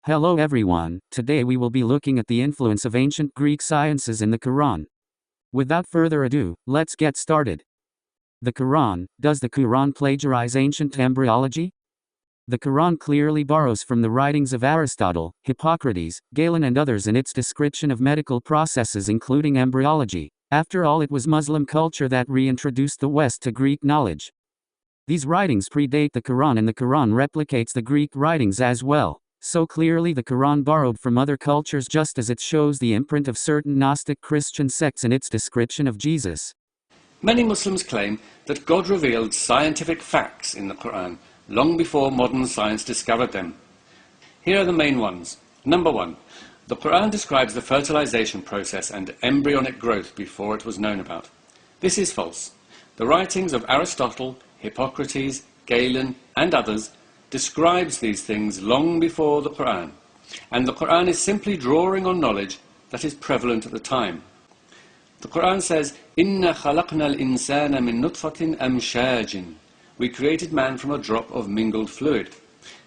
Hello everyone, today we will be looking at the influence of ancient Greek sciences in the Qur'an. Without further ado, let's get started. The Qur'an. Does the Qur'an plagiarize ancient embryology? The Qur'an clearly borrows from the writings of Aristotle, Hippocrates, Galen and others in its description of medical processes including embryology. After all, it was Muslim culture that reintroduced the West to Greek knowledge. These writings predate the Qur'an and the Qur'an replicates the Greek writings as well. So clearly the Qur'an borrowed from other cultures, just as it shows the imprint of certain Gnostic Christian sects in its description of Jesus. Many Muslims claim that God revealed scientific facts in the Qur'an long before modern science discovered them. Here are the main ones. Number 1. The Qur'an describes the fertilization process and embryonic growth before it was known about. This is false. The writings of Aristotle, Hippocrates, Galen and others describes these things long before the Qur'an, and the Qur'an is simply drawing on knowledge that is prevalent at the time. The Qur'an says, "Inna khalaqna al-insana min nutfatin amshajin." We created man from a drop of mingled fluid.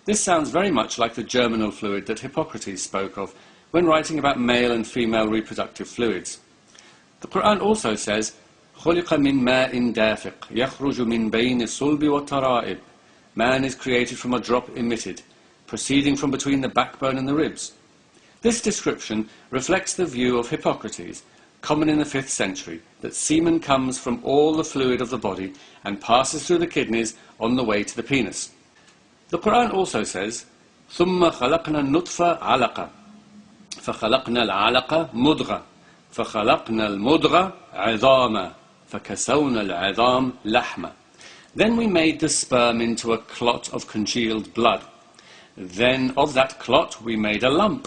This sounds very much like the germinal fluid that Hippocrates spoke of when writing about male and female reproductive fluids. The Qur'an also says, "Khuliqa min ma'in dafiq, yakhruju min bayni sulbi wa tara'ib." Man is created from a drop emitted, proceeding from between the backbone and the ribs. This description reflects the view of Hippocrates, common in the 5th century, that semen comes from all the fluid of the body and passes through the kidneys on the way to the penis. The Qur'an also says, ثُمَّ خَلَقْنَا النُّطْفَ عَلَقًا فَخَلَقْنَا الْعَلَقَ مُضْغَةً فَخَلَقْنَا الْمُضْغَةَ عِظَامًا فَكَسَوْنَا الْعِظَامَ لَحْمًا. Then we made the sperm into a clot of congealed blood. Then of that clot we made a lump.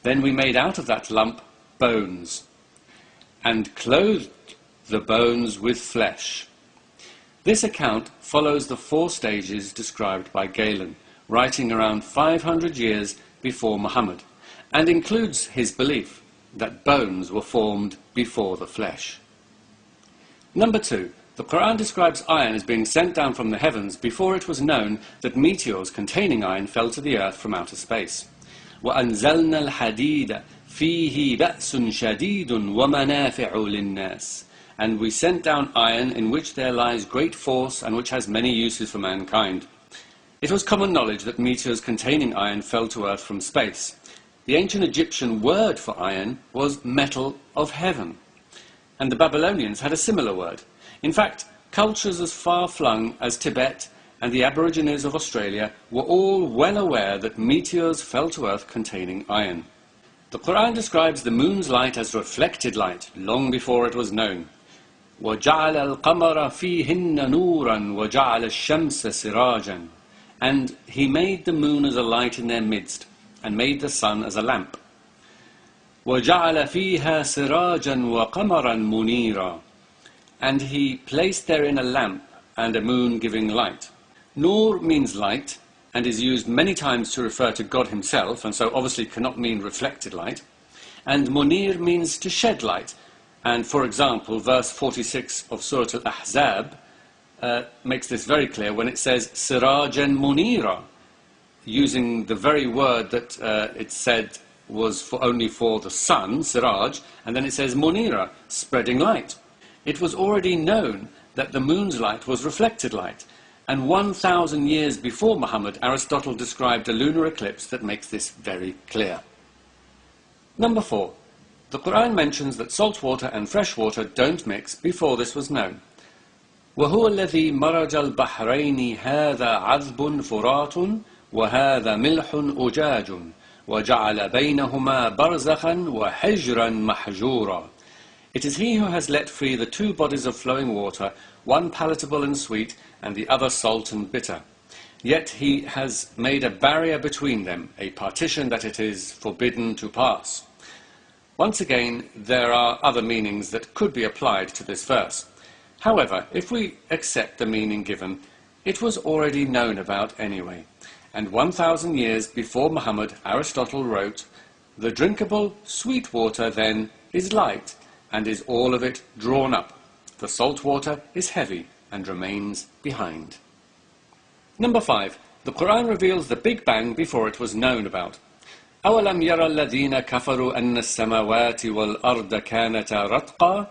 Then we made out of that lump bones, and clothed the bones with flesh. This account follows the 4 stages described by Galen, writing around 500 years before Muhammad, and includes his belief that bones were formed before the flesh. Number 2. The Qur'an describes iron as being sent down from the heavens before it was known that meteors containing iron fell to the earth from outer space. وَأَنزَلْنَا الْحَدِيدَ فِيهِ بَأْسٌ شَدِيدٌ وَمَنَافِعُ لِلنَّاسِ. And we sent down iron in which there lies great force and which has many uses for mankind. It was common knowledge that meteors containing iron fell to earth from space. The ancient Egyptian word for iron was metal of heaven, and the Babylonians had a similar word. In fact, cultures as far-flung as Tibet and the Aborigines of Australia were all well aware that meteors fell to earth containing iron. The Qur'an describes the moon's light as reflected light long before it was known. وَجَعَلَ الْقَمَرَ فِيهِنَّ نُورًا وَجَعَلَ الشَّمْسَ سِرَاجًا. And he made the moon as a light in their midst, and made the sun as a lamp. وَجَعَلَ فِيهَا سِرَاجًا وَقَمَرًا مُنِيرًا. And he placed therein a lamp and a moon giving light. Nur means light and is used many times to refer to God himself, and so obviously cannot mean reflected light. And Munir means to shed light. And for example, verse 46 of Surah Al-Ahzab makes this very clear when it says Sirajan Munira, using the very word that it said was only for the sun, Siraj, and then it says Munira, spreading light. It was already known that the moon's light was reflected light, and 1,000 years before Muhammad, Aristotle described a lunar eclipse that makes this very clear. Number 4. The Qur'an mentions that salt water and fresh water don't mix before this was known. وَهُوَ الَّذِي مَرَجَ الْبَحْرَيْنِ هَذَا عَذْبٌ فُرَاتٌ وَهَذَا مِلْحٌ أُجَاجٌ وَجَعَلَ بَيْنَهُمَا بَرْزَخًا وَحِجْرًا مَحْجُورًا. It is he who has let free the 2 bodies of flowing water, one palatable and sweet, and the other salt and bitter. Yet he has made a barrier between them, a partition that it is forbidden to pass. Once again, there are other meanings that could be applied to this verse. However, if we accept the meaning given, it was already known about anyway. And 1,000 years before Muhammad, Aristotle wrote, "The drinkable, sweet water then is light, and is all of it drawn up. The salt water is heavy and remains behind." Number 5. The Qur'an reveals the Big Bang before it was known about. أولم يرى الذين كفروا أن السماوات والأرض كانتا رتقا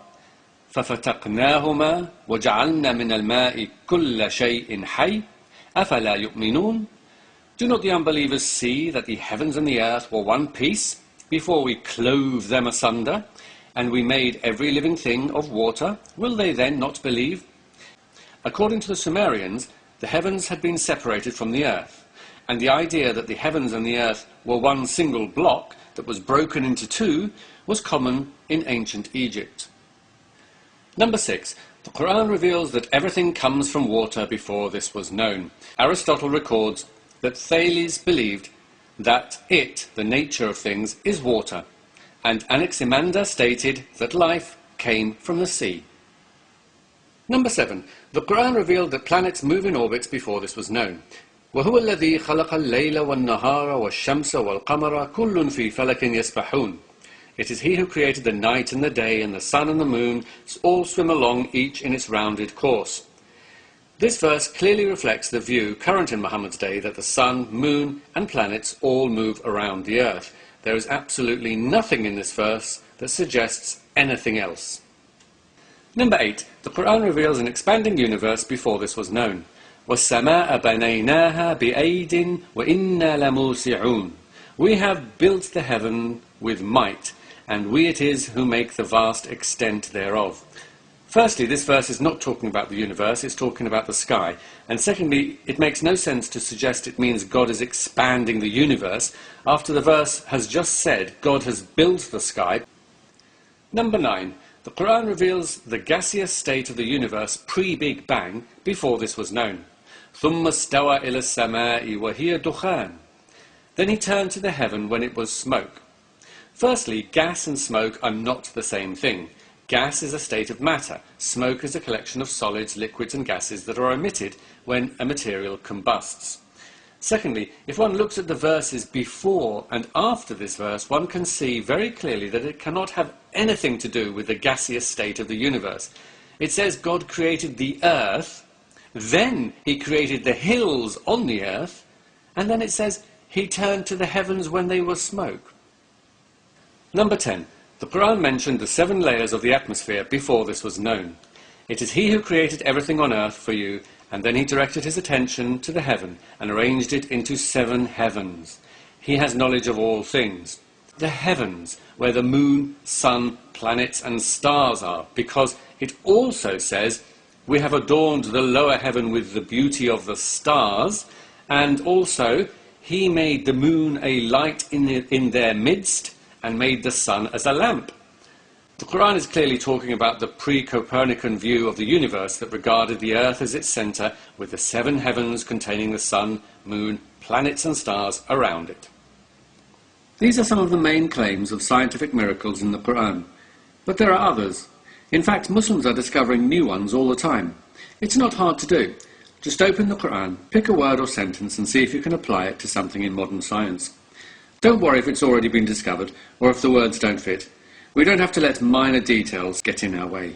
ففتقناهما وجعلنا من الماء كل شيء حي أفلا يؤمنون. Do not the unbelievers see that the heavens and the earth were one piece before we clove them asunder, and we made every living thing of water? Will they then not believe? According to the Sumerians, the heavens had been separated from the earth, and the idea that the heavens and the earth were one single block that was broken into two was common in ancient Egypt. Number 6. The Qur'an reveals that everything comes from water before this was known. Aristotle records that Thales believed that it, the nature of things, is water, and Anaximander stated that life came from the sea. Number 7. The Qur'an revealed that planets move in orbits before this was known. وَهُوَ الَّذِي خَلَقَ اللَّيْلَ وَالنَّهَارَ وَالشَّمْسَ وَالْقَمَرَ كُلٌّ فِي فَلَكٍ يَسْبَحُونَ. It is he who created the night and the day, and the sun and the moon all swim along, each in its rounded course. This verse clearly reflects the view current in Muhammad's day that the sun, moon and planets all move around the earth. There is absolutely nothing in this verse that suggests anything else. Number 8. The Qur'an reveals an expanding universe before this was known. وَالسَّمَاءَ بَنَيْنَاهَا بِأَيْدٍ وَإِنَّا لَمُوسِعُونَ. We have built the heaven with might, and we it is who make the vast extent thereof. Firstly, this verse is not talking about the universe, it's talking about the sky. And secondly, it makes no sense to suggest it means God is expanding the universe after the verse has just said God has built the sky. Number 9. The Qur'an reveals the gaseous state of the universe pre-Big Bang before this was known. ثُمَّ اسْتَوَى إِلَى السَّمَاءِ وَهِيَ دُخَانٌ. Then he turned to the heaven when it was smoke. Firstly, gas and smoke are not the same thing. Gas is a state of matter. Smoke is a collection of solids, liquids and gases that are emitted when a material combusts. Secondly, if one looks at the verses before and after this verse, one can see very clearly that it cannot have anything to do with the gaseous state of the universe. It says God created the earth, then he created the hills on the earth, and then it says he turned to the heavens when they were smoke. Number 10. The Qur'an mentioned the 7 layers of the atmosphere before this was known. It is he who created everything on earth for you, and then he directed his attention to the heaven and arranged it into 7 heavens. He has knowledge of all things. The heavens, where the moon, sun, planets and stars are, because it also says, we have adorned the lower heaven with the beauty of the stars, and also he made the moon a light in their midst, and made the sun as a lamp. The Qur'an is clearly talking about the pre-Copernican view of the universe that regarded the earth as its centre, with the 7 heavens containing the sun, moon, planets and stars around it. These are some of the main claims of scientific miracles in the Qur'an, but there are others. In fact, Muslims are discovering new ones all the time. It's not hard to do. Just open the Qur'an, pick a word or sentence and see if you can apply it to something in modern science. Don't worry if it's already been discovered or if the words don't fit. We don't have to let minor details get in our way.